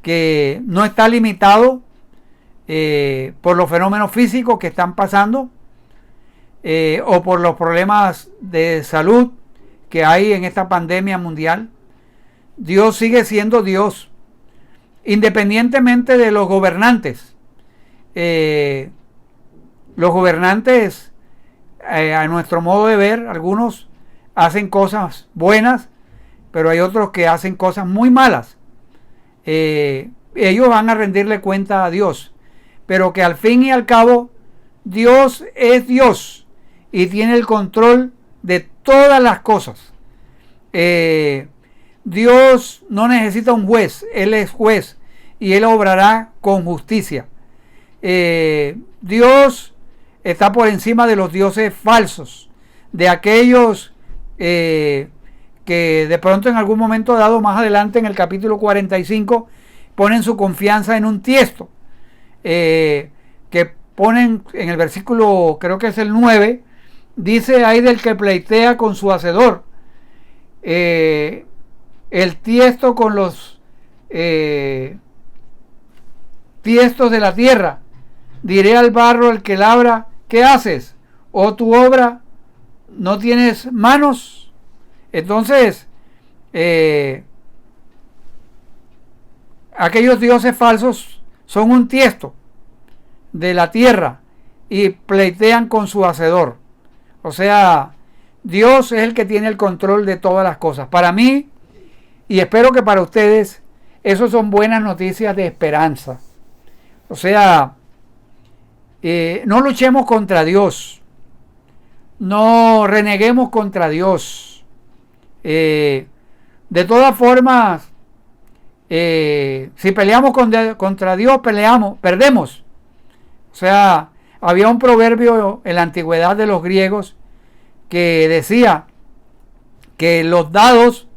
que no está limitado por los fenómenos físicos que están pasando o por los problemas de salud que hay en esta pandemia mundial. Dios sigue siendo Dios, independientemente de los gobernantes. Los gobernantes, a nuestro modo de ver, algunos hacen cosas buenas, pero hay otros que hacen cosas muy malas. Ellos van a rendirle cuenta a Dios, pero que al fin y al cabo Dios es Dios y tiene el control de todas las cosas. Dios no necesita un juez, Él es juez y Él obrará con justicia. Dios está por encima de los dioses falsos, de aquellos que de pronto en algún momento dado, más adelante en el capítulo 45, ponen su confianza en un tiesto, que ponen en el versículo, creo que es el 9, dice: hay del que pleitea con su hacedor, el tiesto con los tiestos de la tierra. Diré al barro el que labra: ¿qué haces? ¿O tu obra no tienes manos? Entonces, aquellos dioses falsos son un tiesto de la tierra y pleitean con su hacedor. O sea, Dios es el que tiene el control de todas las cosas. Para mí, y espero que para ustedes, esos son buenas noticias de esperanza. O sea, no luchemos contra Dios, no reneguemos contra Dios. De todas formas, si peleamos contra Dios, perdemos. O sea, había un proverbio en la antigüedad de los griegos que decía que los dados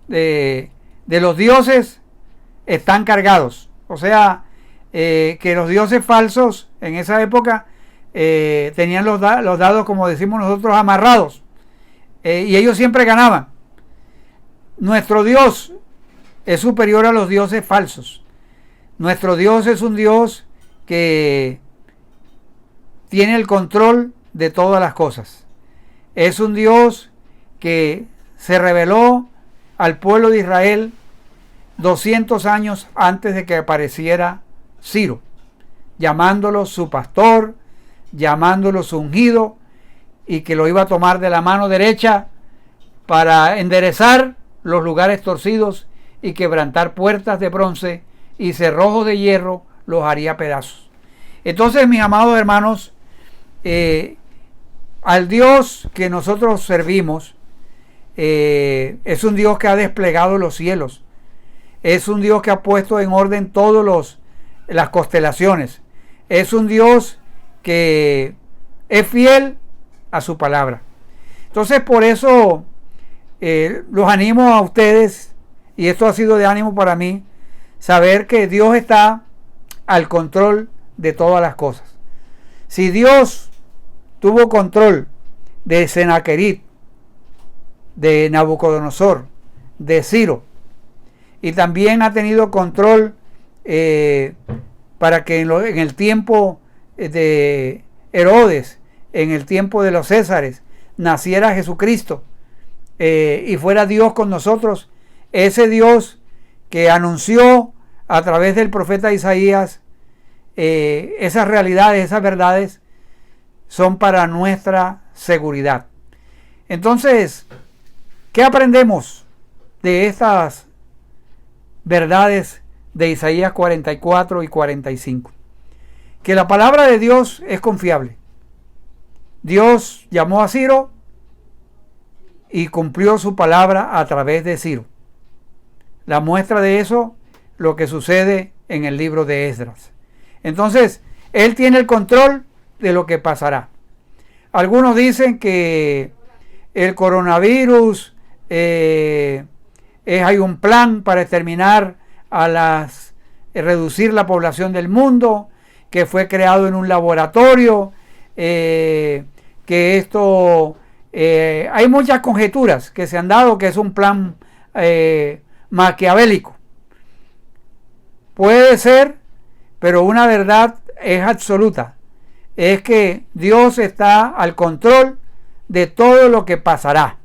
de los dioses están cargados. O sea, que los dioses falsos en esa época tenían los dados, como decimos nosotros, amarrados, y ellos siempre ganaban. Nuestro Dios es superior a los dioses falsos. Nuestro Dios es un Dios que tiene el control de todas las cosas. Es un Dios que se reveló al pueblo de Israel 200 años antes de que apareciera Ciro, llamándolo su pastor, llamándolo su ungido, y que lo iba a tomar de la mano derecha para enderezar los lugares torcidos y quebrantar puertas de bronce, y cerrojos de hierro los haría pedazos. Entonces, mis amados hermanos, al Dios que nosotros servimos es un Dios que ha desplegado los cielos, es un Dios que ha puesto en orden todas las constelaciones, es un Dios que es fiel a su palabra. Entonces, por eso los animo a ustedes y esto ha sido de ánimo para mí, saber que Dios está al control de todas las cosas. Si Dios tuvo control de Sennacherib, de Nabucodonosor, de Ciro, y también ha tenido control para que en el tiempo de Herodes, en el tiempo de los Césares, naciera Jesucristo y fuera Dios con nosotros, ese Dios que anunció a través del profeta Isaías esas realidades, esas verdades, son para nuestra seguridad. Entonces, ¿qué aprendemos de estas verdades de Isaías 44 y 45? Que la palabra de Dios es confiable. Dios llamó a Ciro y cumplió su palabra a través de Ciro. La muestra de eso, lo que sucede en el libro de Esdras. Entonces, Él tiene el control de lo que pasará. Algunos dicen que el coronavirus hay un plan para exterminar reducir la población del mundo, que fue creado en un laboratorio, que esto hay muchas conjeturas que se han dado, que es un plan maquiavélico. Puede ser, pero una verdad es absoluta, es que Dios está al control de todo lo que pasará.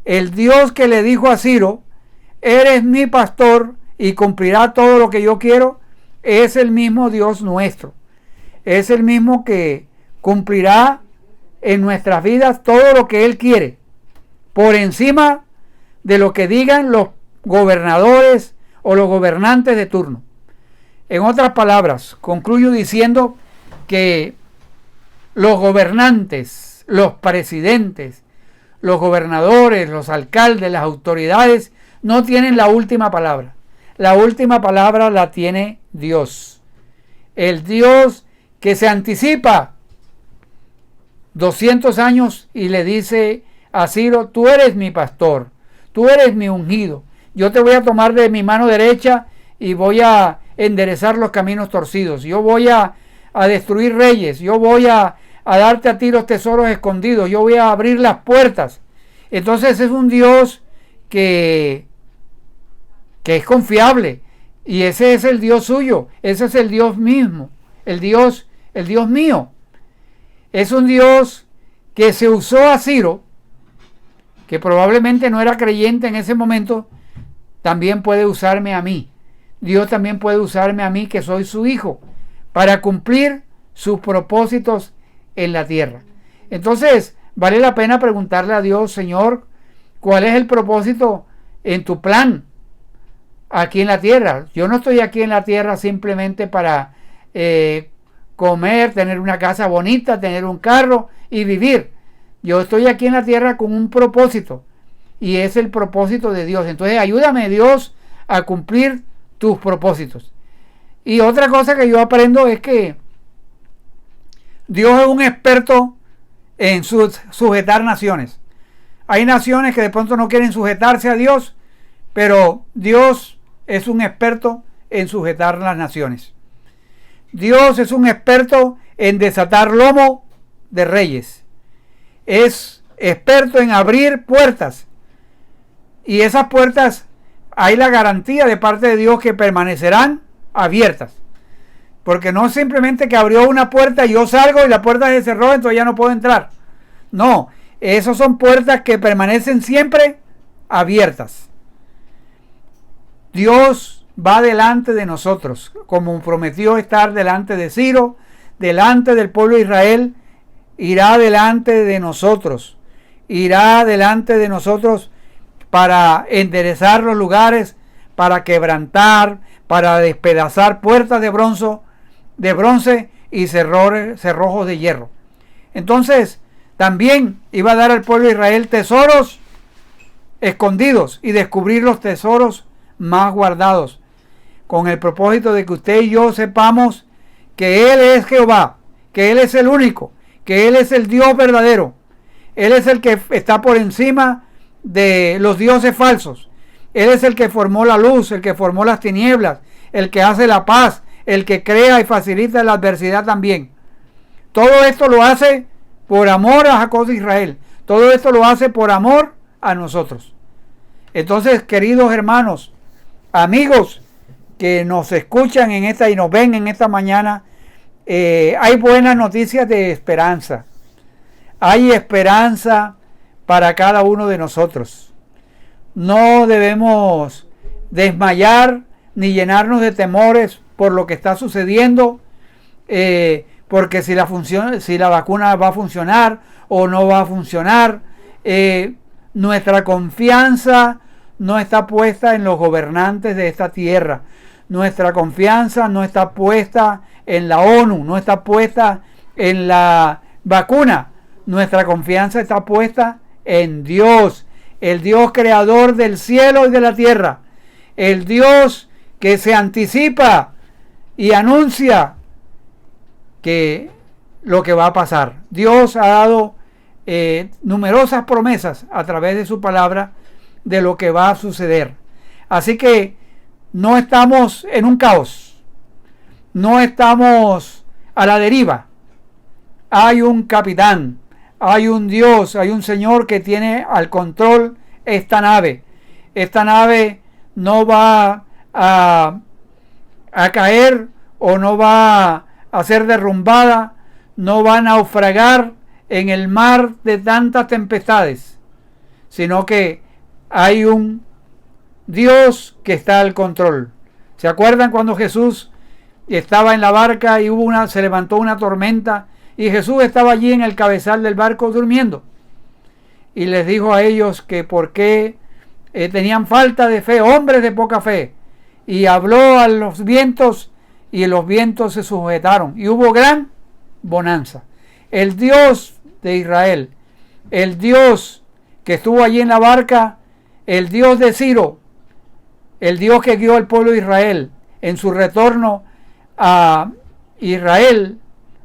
El Dios que le dijo a Ciro, eres mi pastor y cumplirá todo lo que yo quiero, es el mismo Dios nuestro. Es el mismo que cumplirá en nuestras vidas todo lo que Él quiere, por encima de lo que digan los gobernadores o los gobernantes de turno. En otras palabras, concluyo diciendo que los gobernantes, los presidentes, los gobernadores, los alcaldes, las autoridades no tienen la última palabra. La última palabra la tiene Dios. El Dios que se anticipa 200 años y le dice a Ciro, tú eres mi pastor, tú eres mi ungido. Yo te voy a tomar de mi mano derecha y voy a enderezar los caminos torcidos. Yo voy a destruir reyes. Yo voy a darte a ti los tesoros escondidos. Yo voy a abrir las puertas. Entonces es un Dios que es confiable. Y ese es el Dios suyo. Ese es el Dios mismo. El Dios mío. Es un Dios que se usó a Ciro, que probablemente no era creyente en ese momento, también puede usarme a mí. Dios también puede usarme a mí, que soy su hijo, para cumplir sus propósitos en la tierra. Entonces, vale la pena preguntarle a Dios, Señor, ¿cuál es el propósito en tu plan aquí en la tierra? Yo no estoy aquí en la tierra simplemente para comer, tener una casa bonita, tener un carro y vivir. Yo estoy aquí en la tierra con un propósito, y es el propósito de Dios. Entonces, ayúdame, Dios, a cumplir tus propósitos. Y otra cosa que yo aprendo es que Dios es un experto en sujetar naciones. Hay naciones que de pronto no quieren sujetarse a Dios, pero Dios es un experto en sujetar las naciones. Dios es un experto en desatar lomo de reyes. Es experto en abrir puertas. Y esas puertas hay la garantía de parte de Dios que permanecerán abiertas. Porque no es simplemente que abrió una puerta y yo salgo y la puerta se cerró, entonces ya no puedo entrar. No, esas son puertas que permanecen siempre abiertas. Dios va delante de nosotros, como prometió estar delante de Ciro, delante del pueblo de Israel, irá delante de nosotros. Irá delante de nosotros para enderezar los lugares, para quebrantar, para despedazar puertas de bronce y cerrojos de hierro. Entonces, también iba a dar al pueblo de Israel tesoros escondidos y descubrir los tesoros más guardados, con el propósito de que usted y yo sepamos que Él es Jehová, que Él es el único, que Él es el Dios verdadero. Él es el que está por encima de los dioses falsos. Él es el que formó la luz, el que formó las tinieblas, el que hace la paz, el que crea y facilita la adversidad también. Todo esto lo hace por amor a Jacob de Israel. Todo esto lo hace por amor a nosotros. Entonces, queridos hermanos, amigos que nos escuchan en esta y nos ven en esta mañana, hay buenas noticias de esperanza. Hay esperanza para cada uno de nosotros. No debemos desmayar ni llenarnos de temores por lo que está sucediendo, porque si la vacuna va a funcionar o no va a funcionar. Nuestra confianza no está puesta en los gobernantes de esta tierra. Nuestra confianza no está puesta en la ONU, no está puesta en la vacuna. Nuestra confianza está puesta en Dios, el Dios creador del cielo y de la tierra, el Dios que se anticipa y anuncia que lo que va a pasar. Dios ha dado numerosas promesas a través de su palabra de lo que va a suceder. Así que no estamos en un caos, no estamos a la deriva. Hay un capitán, hay un Dios, hay un Señor que tiene al control esta nave. Esta nave no va a caer o no va a ser derrumbada, no va a naufragar en el mar de tantas tempestades, sino que hay un Dios que está al control. ¿Se acuerdan cuando Jesús estaba en la barca y se levantó una tormenta y Jesús estaba allí en el cabezal del barco durmiendo? Y les dijo a ellos que por qué tenían falta de fe, hombres de poca fe. Y habló a los vientos y los vientos se sujetaron y hubo gran bonanza. El Dios de Israel, el Dios que estuvo allí en la barca, el Dios de Ciro, el Dios que guió al pueblo de Israel en su retorno a Israel,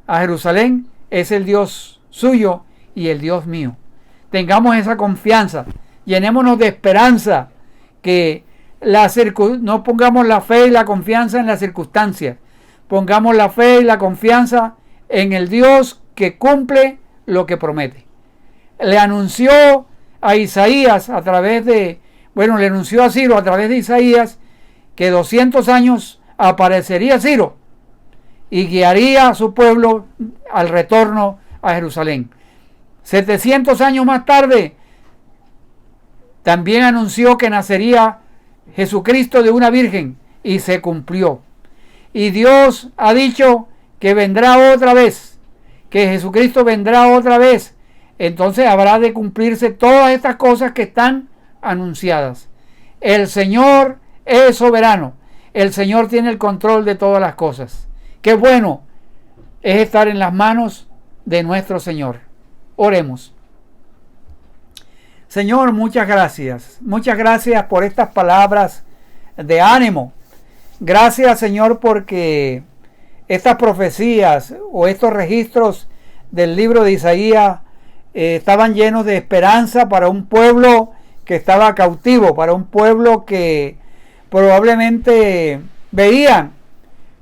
a Jerusalén, es el Dios suyo y el Dios mío. Tengamos esa confianza, llenémonos de esperanza, que no pongamos la fe y la confianza en las circunstancias, pongamos la fe y la confianza en el Dios que cumple lo que promete. Le anunció a Isaías a través de, le anunció a Ciro a través de Isaías que 200 años aparecería Ciro y guiaría a su pueblo al retorno a Jerusalén. 700 años más tarde también anunció que nacería Jesucristo de una virgen y se cumplió. Y Dios ha dicho que vendrá otra vez, que Jesucristo vendrá otra vez. Entonces habrá de cumplirse todas estas cosas que están anunciadas. El Señor es soberano. El Señor tiene el control de todas las cosas. Qué bueno es estar en las manos de nuestro Señor. Oremos. Señor, muchas gracias. Muchas gracias por estas palabras de ánimo. Gracias, Señor, porque estas profecías o estos registros del libro de Isaías estaban llenos de esperanza para un pueblo que estaba cautivo, para un pueblo que probablemente veían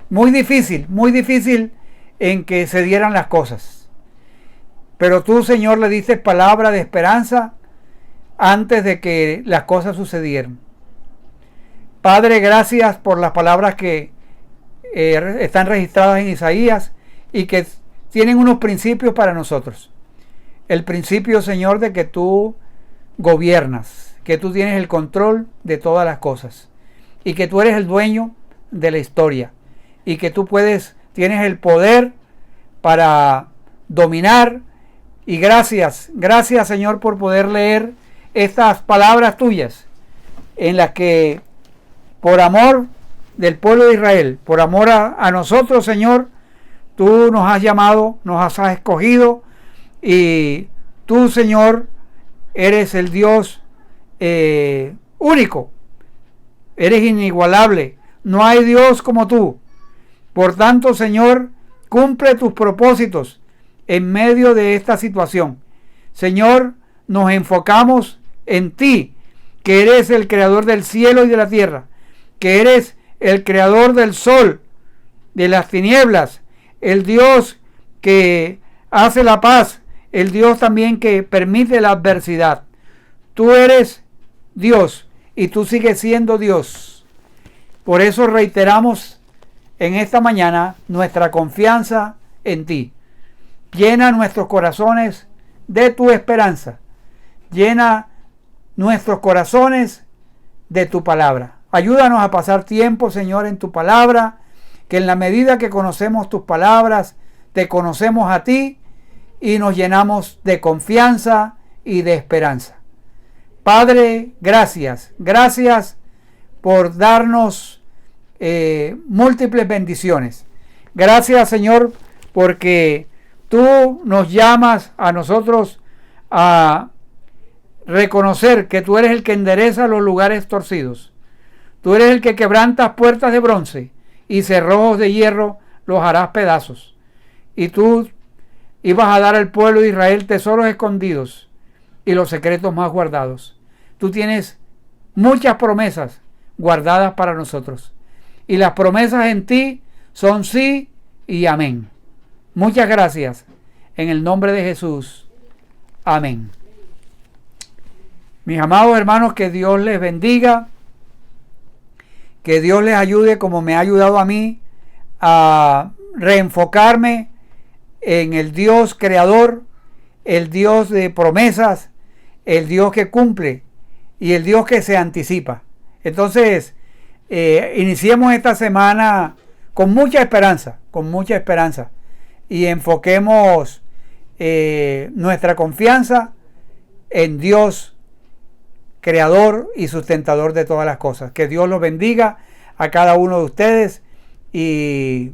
muy difícil en que se dieran las cosas. Pero tú, Señor, le diste palabra de esperanza antes de que las cosas sucedieran. Padre, gracias por las palabras que están registradas en Isaías y que tienen unos principios para nosotros. El principio, Señor, de que tú gobiernas, que tú tienes el control de todas las cosas y que tú eres el dueño de la historia y que tú tienes el poder para dominar. Y gracias, Señor, por poder leer estas palabras tuyas en las que por amor del pueblo de Israel, por amor a nosotros, Señor, tú nos has llamado, nos has escogido y tú, Señor, eres el Dios único, eres inigualable, no hay Dios como tú. Por tanto, Señor, cumple tus propósitos en medio de esta situación. Señor, nos enfocamos en ti que eres el creador del cielo y de la tierra, que eres el creador del sol, de las tinieblas, el Dios que hace la paz, el Dios también que permite la adversidad. Tú eres Dios y tú sigues siendo Dios. Por eso reiteramos en esta mañana nuestra confianza en ti. Llena nuestros corazones de tu esperanza. Llena nuestros corazones de tu palabra. Ayúdanos a pasar tiempo, Señor, en tu palabra, que en la medida que conocemos tus palabras, te conocemos a ti y nos llenamos de confianza y de esperanza. Padre, gracias. Gracias por darnos múltiples bendiciones. Gracias, Señor, porque tú nos llamas a nosotros a reconocer que tú eres el que endereza los lugares torcidos. Tú eres el que quebrantas puertas de bronce y cerrojos de hierro los harás pedazos. Y tú ibas a dar al pueblo de Israel tesoros escondidos y los secretos más guardados. Tú tienes muchas promesas guardadas para nosotros. Y las promesas en ti son sí y amén. Muchas gracias. En el nombre de Jesús. Amén. Mis amados hermanos, que Dios les bendiga. Que Dios les ayude como me ha ayudado a mí a reenfocarme en el Dios creador, el Dios de promesas, el Dios que cumple y el Dios que se anticipa. Entonces, iniciemos esta semana con mucha esperanza y enfoquemos nuestra confianza en Dios creador y sustentador de todas las cosas. Que Dios los bendiga a cada uno de ustedes y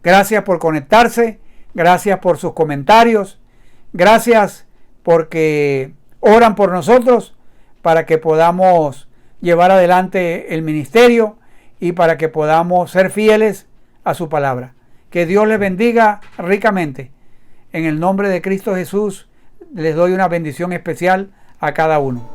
gracias por conectarse, gracias por sus comentarios, gracias porque oran por nosotros para que podamos llevar adelante el ministerio y para que podamos ser fieles a su palabra. Que Dios les bendiga ricamente. En el nombre de Cristo Jesús les doy una bendición especial a cada uno.